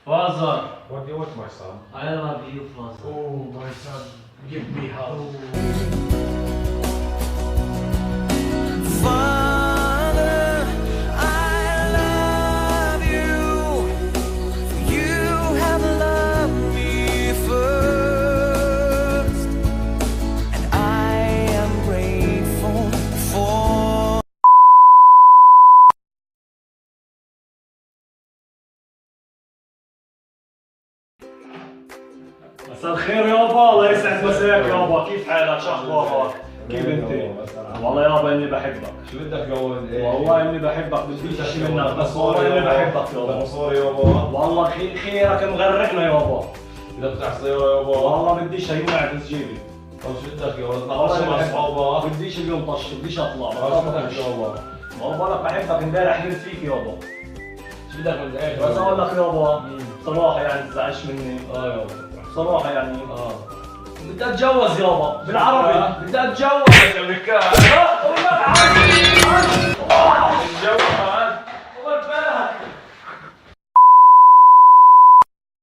Father, What do you want, my son? I love you, Father. Oh, my son, give me hug. Father, I love you. You have loved me first, and I am grateful for. مساء الخير يابا، الله يسعد مساك يابا، كيف حالك؟ شو اخبارك؟ كيف انت؟ والله يابا اني بحبك. شو بدك يا ولد؟ والله اني بحبك، بديش شيء منك، بس والله اني بحبك يابا. مصاري يابا. والله خيرك مغرقنا يابا. بدك تفتح سيارة يابا. والله بديش هي معدز جيبي. طب شو بدك يا ولد؟ والله نطلع مع بحبك. اصحابك. بديش اليوم طش، بديش اطلع. شو بدك يابا؟ والله انا بحبك، امبارح حلمت فيك يابا. شو بدك من الاخر؟ بس اقول لك يابا صراحة يعني تزعلش مني. يابا. صراحة يعني اه بدي اتجوز يابا، بالعربي بدي اتجوز. يا